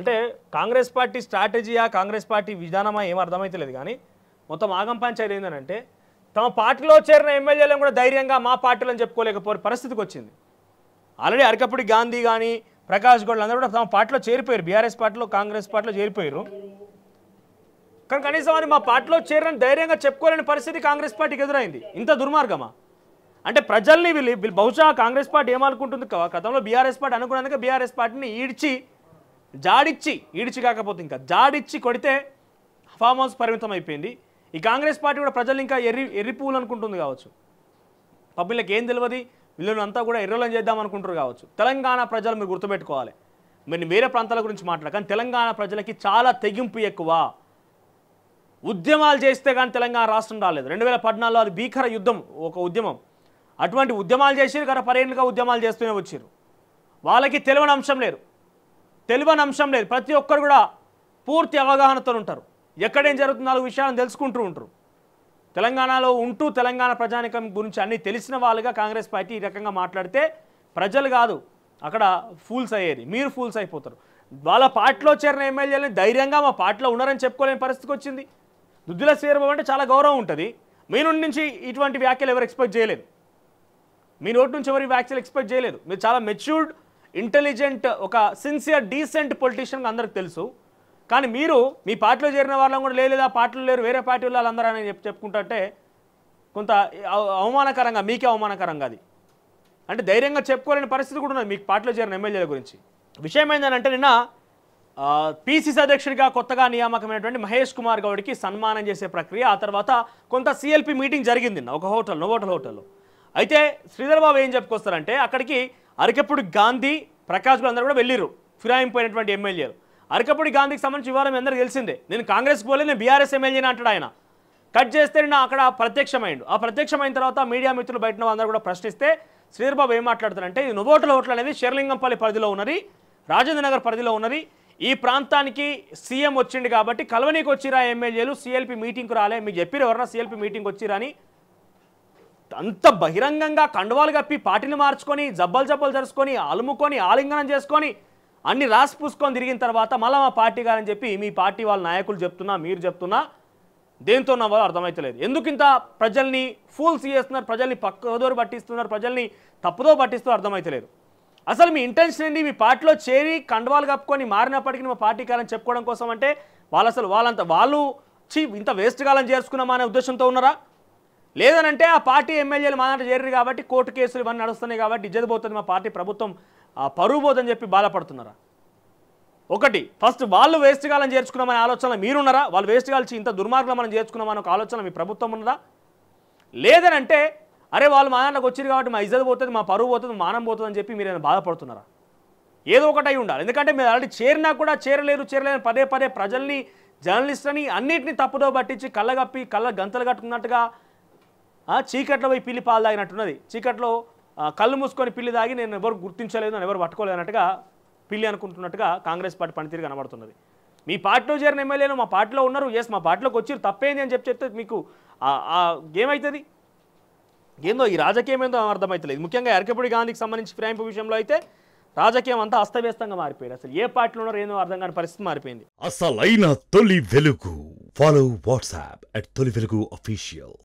అంటే Congress party స్ట్రాటజీయా Congress party విధానమా ఏం అర్థమైతలేదు కానీ మొత్తం ఆగం పంచాయతీ ఏంటంటే తమ పార్టీలో చేరిన ఎమ్మెల్యేలను కూడా ధైర్యంగా మా పార్టీలను చెప్పుకోలేకపోయే పరిస్థితికి వచ్చింది. ఆల్రెడీ అరకపూడి గాంధీ కానీ ప్రకాష్ గౌడ్ అందరూ కూడా తమ పార్టీలో చేరిపోయారు, బీఆర్ఎస్ పార్టీలో కాంగ్రెస్ పార్టీలో చేరిపోయారు. కానీ కనీసం అని మా పార్టీలో చేరిన ధైర్యంగా చెప్పుకోలేని పరిస్థితి కాంగ్రెస్ పార్టీకి ఎదురైంది. ఇంత దుర్మార్గమా? అంటే ప్రజల్ని వీళ్ళు బహుశా కాంగ్రెస్ పార్టీ ఏమనుకుంటుంది, గతంలో బీఆర్ఎస్ పార్టీ అనుకున్నందుకు బీఆర్ఎస్ పార్టీని ఈడ్చి కాకపోతే ఇంకా జాడిచ్చి కొడితే ఫామ్ హౌస్ పరిమితం అయిపోయింది. ఈ కాంగ్రెస్ పార్టీ కూడా ప్రజలు ఇంకా ఎర్రి పూలు అనుకుంటుంది కావచ్చు, పబ్లిక్ ఏం తెలియదు, వీళ్ళని అంతా కూడా ఎర్రలను చేద్దాం అనుకుంటారు కావచ్చు. తెలంగాణ ప్రజలు మీరు గుర్తుపెట్టుకోవాలి, మీరు వేరే ప్రాంతాల గురించి మాట్లాడారు కానీ తెలంగాణ ప్రజలకి చాలా తెగింపు ఎక్కువ. ఉద్యమాలు చేస్తే కానీ తెలంగాణ రాష్ట్రం రాలేదు. 2014లో అది భీకర యుద్ధం, ఒక ఉద్యమం. అటువంటి ఉద్యమాలు చేసి గత 10 ఏళ్ళుగా ఉద్యమాలు చేస్తూనే వచ్చారు. వాళ్ళకి తెలియని అంశం లేదు. ప్రతి ఒక్కరు కూడా పూర్తి అవగాహనతో ఉంటారు. ఎక్కడేం జరుగుతుందో 4 విషయాలను తెలుసుకుంటూ ఉంటారు. తెలంగాణలో ఉంటూ తెలంగాణ ప్రజానికం గురించి అన్నీ తెలిసిన వాళ్ళుగా కాంగ్రెస్ పార్టీ ఈ రకంగా మాట్లాడితే ప్రజలు కాదు అక్కడ ఫూల్స్ అయ్యేది, మీరు ఫూల్స్ అయిపోతారు. వాళ్ళ పార్టీలో చేరిన ఎమ్మెల్యేలని ధైర్యంగా మా పార్టీలో ఉన్నారని చెప్పుకోలేని పరిస్థితికి వచ్చింది. దుద్దుల శ్రీరాబాబు అంటే చాలా గౌరవం ఉంటుంది. మీ నుంచి ఇటువంటి వ్యాఖ్యలు ఎవరు ఎక్స్పెక్ట్ చేయలేదు, మీ నోటి నుంచి ఎవరి వ్యాఖ్యలు ఎక్స్పెక్ట్ చేయలేదు. మీరు చాలా మెచ్యూర్డ్, ఇంటెలిజెంట్, ఒక సిన్సియర్, డీసెంట్ పొలిటీషియన్ అందరికి తెలుసు. కానీ మీరు మీ పార్టీలో చేరిన వాళ్ళని కూడా లేదు ఆ పార్టీలో లేరు, వేరే పార్టీ వాళ్ళందరూ అని చెప్పుకుంటుంటే కొంత అవమానకరంగా, మీకే అవమానకరంగా అది. అంటే ధైర్యంగా చెప్పుకోలేని పరిస్థితి కూడా ఉన్నది మీకు పార్టీలో చేరిన ఎమ్మెల్యేల గురించి. విషయం ఏంటంటే నిన్న పీసీసీ అధ్యక్షుడిగా కొత్తగా నియామకమైనటువంటి మహేష్ కుమార్ గౌడ్కి సన్మానం చేసే ప్రక్రియ, ఆ తర్వాత కొంత సిఎల్పి మీటింగ్ జరిగింది ఒక నోవోటల్ హోటల్లో. అయితే శ్రీధర్ బాబు ఏం చెప్పుకొస్తారంటే అక్కడికి అరకపూడి గాంధీ, ప్రకాష్ గౌడ్ అందరూ కూడా వెళ్ళిర్రు, ఫిరాయింపోయినటువంటి ఎమ్మెల్యేలు. అరకపూడి గాంధీకి సంబంధించి వివరం అందరికీ తెలిసిందే. నేను కాంగ్రెస్కి పోలేదు, నేను బీఆర్ఎస్ ఎమ్మెల్యేని అంటాడు ఆయన. కట్ చేస్తే నిన్న అక్కడ ప్రత్యక్షమైండు. ఆ ప్రత్యక్షమైన తర్వాత మీడియా మిత్రులు బయట అందరూ కూడా ప్రశ్నిస్తే శ్రీధర్ బాబు ఏం మాట్లాడుతారంటే ఇది నోవోటల్ హోటల్ అనేది షేర్లింగంపల్లి పరిధిలో ఉన్నది, రాజేంద్ర నగర్ పరిధిలో ఉన్నది. ఈ ప్రాంతానికి సీఎం వచ్చిండు కాబట్టి కలవనీకి వచ్చిరా ఎమ్మెల్యేలు, సిఎల్పి మీటింగ్కి రాలే, మీకు చెప్పారు ఎవరన్నా సిఎల్పి మీటింగ్కి వచ్చిరా అని. అంత బహిరంగంగా కండువాలు కప్పి పార్టీని మార్చుకొని జబ్బలు జరుచుకొని అలుముకొని ఆలింగనం చేసుకొని అన్ని రాసి పూసుకొని తిరిగిన తర్వాత మళ్ళీ మా పార్టీ గారని చెప్పి మీ పార్టీ వాళ్ళ నాయకులు చెప్తున్నా, మీరు చెప్తున్నా, దేంతో నవ్వాలో అర్థమవుతలేదు. ఎందుకు ఇంత ప్రజల్ని ఫూల్స్ చేస్తున్నారు, ప్రజల్ని పక్కదోరు పట్టిస్తున్నారు, ప్రజల్ని తప్పుదో పట్టిస్తూ అర్థమవుతలేదు. అసలు మీ ఇంటెన్షన్ ఏంటి? మీ పార్టీలో చేరి కండువాలు కప్పుకొని మారినప్పటికీ మా పార్టీ కాలని చెప్పుకోవడం కోసం అంటే వాళ్ళు ఇంత వేస్ట్ కాలం చేర్చుకున్నామా అనే ఉద్దేశంతో ఉన్నారా? లేదనంటే ఆ పార్టీ ఎమ్మెల్యేలు మా దాంట్లో చేరారు కాబట్టి కోర్టు కేసులు ఇవన్నీ నడుస్తున్నాయి కాబట్టి ఇజ్జత్ పోతుంది, మా పార్టీ ప్రభుత్వం పరువు పోతుందని చెప్పి బాధపడుతున్నారా? ఒకటి ఫస్ట్ వాళ్ళు వేస్ట్ కాలం చేర్చుకున్నామనే ఆలోచనలో మీరున్నారా? వాళ్ళు వేస్ట్ కాల్చి ఇంత దుర్మార్గంలో మనం చేర్చుకున్నామని ఒక ఆలోచన మీ ప్రభుత్వం ఉన్నదా? లేదనంటే అరే వాళ్ళు మా దాంట్లోకి వచ్చారు కాబట్టి మా ఇజ్జత్ పోతుంది, మా పరువు పోతుంది, మానం పోతుంది అని చెప్పి మీరు బాధపడుతున్నారా? ఏదో ఒకటి అయి ఉండాలి. ఎందుకంటే మీరు ఆల్రెడీ చేరినా కూడా చేరలేరు పదే ప్రజల్ని, జర్నలిస్టులని అన్నింటినీ తప్పుదో పట్టించి కళ్ళ గంతలు కట్టుకున్నట్టుగా చీకట్లో పోయి పిల్లి పాలు తాగినట్టున్నది. చీకట్లో కళ్ళు మూసుకొని పిల్లి తాగి నేను ఎవరు గుర్తించలేదు, నేను ఎవరు పట్టుకోలేదు అన్నట్టుగా పిల్లి అనుకుంటున్నట్టుగా కాంగ్రెస్ పార్టీ పనితీరు కనబడుతున్నది. మీ పార్టీలో చేరిన ఎమ్మెల్యేలు మా పార్టీలో ఉన్నారు, మా పార్టీలోకి వచ్చి తప్పేంది అని చెప్తే మీకు ఏమవుతుంది? ఏందో ఈ రాజకీయం ఏందో అర్థమవుతలేదు. ముఖ్యంగా అరకపూడి గాంధీకి సంబంధించి ఫిరాయింపు విషయంలో అయితే రాజకీయం అంతా అస్తవ్యస్తంగా మారిపోయింది. అసలు ఏ పార్టీలో ఉన్నారో ఏందో అర్థం కాని పరిస్థితి మారిపోయింది. అసలైన తొలి వెలుగు. ఫాలో వాట్సాప్ @తొలి వెలుగు అఫీషియల్.